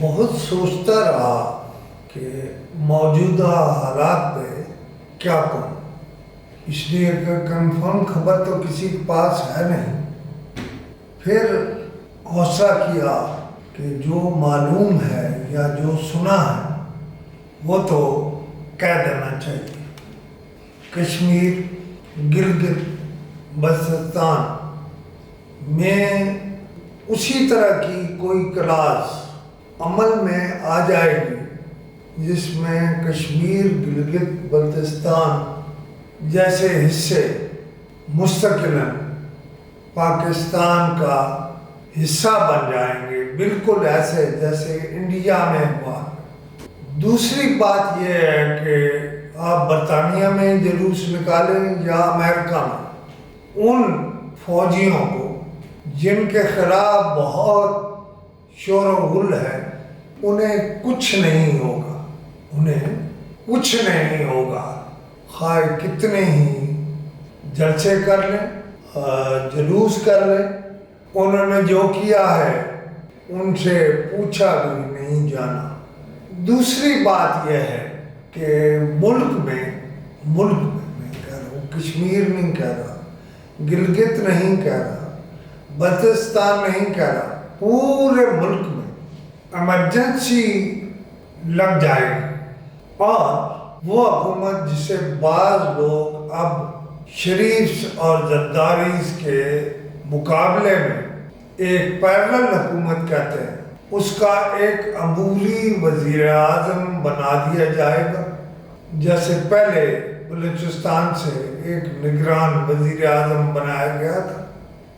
بہت سوچتا رہا کہ موجودہ حالات پہ کیا کروں، اس لیے کہ کنفرم خبر تو کسی کے پاس ہے نہیں۔ پھر حوصلہ کیا کہ جو معلوم ہے یا جو سنا ہے وہ تو کہہ دینا چاہیے۔ کشمیر، گلگت بلتستان میں اسی طرح کی کوئی کلاس عمل میں آ جائے گی جس میں کشمیر، گلگت بلتستان جیسے حصے مستقلاً پاکستان کا حصہ بن جائیں گے، بالکل ایسے جیسے انڈیا میں ہوا۔ دوسری بات یہ ہے کہ آپ برطانیہ میں جلوس نکالیں یا امریکہ میں، ان فوجیوں کو جن کے خلاف بہت شور و غل ہے انہیں کچھ نہیں ہوگا، انہیں کچھ نہیں ہوگا، خواہ کتنے ہی جلسے کر لیں، جلوس کر لیں۔ انہوں نے جو کیا ہے ان سے پوچھا بھی نہیں جانا۔ دوسری بات یہ ہے کہ ملک میں میں کہہ رہا ہوں، کشمیر نہیں کہہ رہا، گلگت نہیں کہہ رہا، بلتستان نہیں کہہ رہا، پورے ملک میں ایمرجنسی لگ جائے گی، اور وہ حکومت جسے بعض لوگ اب شریف اور زرداریز کے مقابلے میں ایک پیرلل حکومت کہتے ہیں، اس کا ایک عبوری وزیر اعظم بنا دیا جائے گا، جیسے پہلے بلوچستان سے ایک نگران وزیر اعظم بنایا گیا تھا،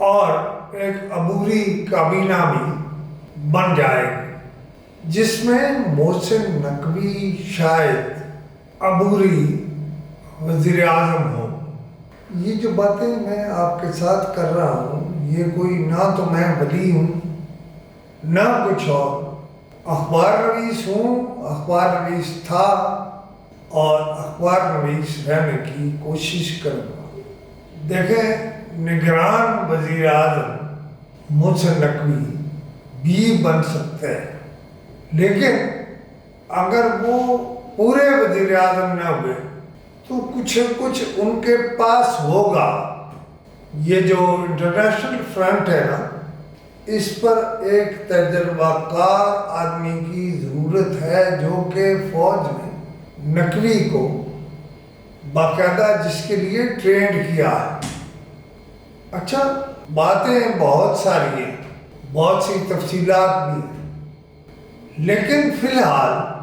اور ایک عبوری کابینہ بھی بن جائے گی جس میں محسن نقوی شاید عبوری وزیر اعظم ہو۔ یہ جو باتیں میں آپ کے ساتھ کر رہا ہوں، یہ کوئی نہ تو میں ولی ہوں نہ کچھ اور، اخبار نویس ہوں، اخبار نویس تھا اور اخبار نویس رہنے کی کوشش کروں گا۔ دیکھیں، نگران وزیر اعظم محسن نقوی بھی بن سکتے ہیں، لیکن اگر وہ پورے وزیر اعظم نہ ہوئے تو کچھ ان کے پاس ہوگا۔ یہ جو انٹرنیشنل فرنٹ ہے نا، اس پر ایک تجربہ کار آدمی کی ضرورت ہے جو کہ فوج میں نقوی کو باقاعدہ جس کے لیے ٹرینڈ کیا ہے۔ اچھا، باتیں بہت ساری ہیں، بہت سی تفصیلات بھی ہیں، لیکن فی الحال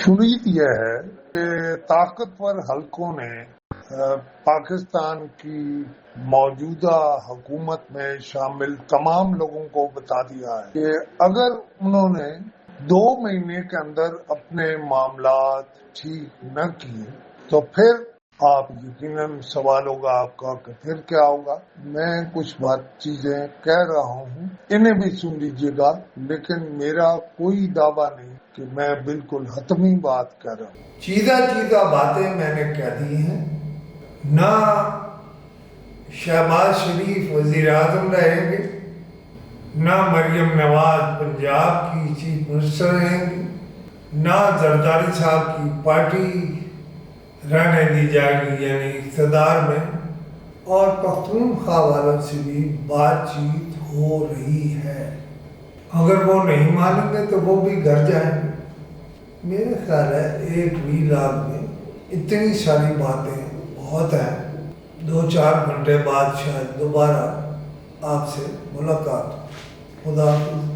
امید یہ ہے کہ طاقتور حلقوں نے پاکستان کی موجودہ حکومت میں شامل تمام لوگوں کو بتا دیا ہے کہ اگر انہوں نے 2 مہینے کے اندر اپنے معاملات ٹھیک نہ کیے تو پھر آپ یقیناً سوال ہوگا آپ کا کہ پھر کیا ہوگا۔ میں کچھ چیزیں کہہ رہا ہوں، انہیں بھی سن لیجیے گا، لیکن میرا کوئی دعویٰ نہیں کہ میں بالکل حتمی بات کہہ رہا ہوں۔ چیدہ باتیں میں نے کہہ دی ہیں۔ نہ شہباز شریف وزیر اعظم رہیں گے، نہ مریم نواز پنجاب کی چیف منسٹر رہیں گی، نہ زرداری صاحب کی پارٹی رہنے دی جائے گی یعنی اقتدار میں، اور پختونخوا والوں سے بھی بات چیت ہو رہی ہے۔ اگر وہ نہیں مانیں گے تو وہ بھی گھر جائیں گے۔ میرا خیال ہے ایک ویلاگ میں اتنی ساری باتیں بہت ہیں۔ 2-4 گھنٹے بعد شاید دوبارہ آپ سے ملاقات۔ خدا حافظ۔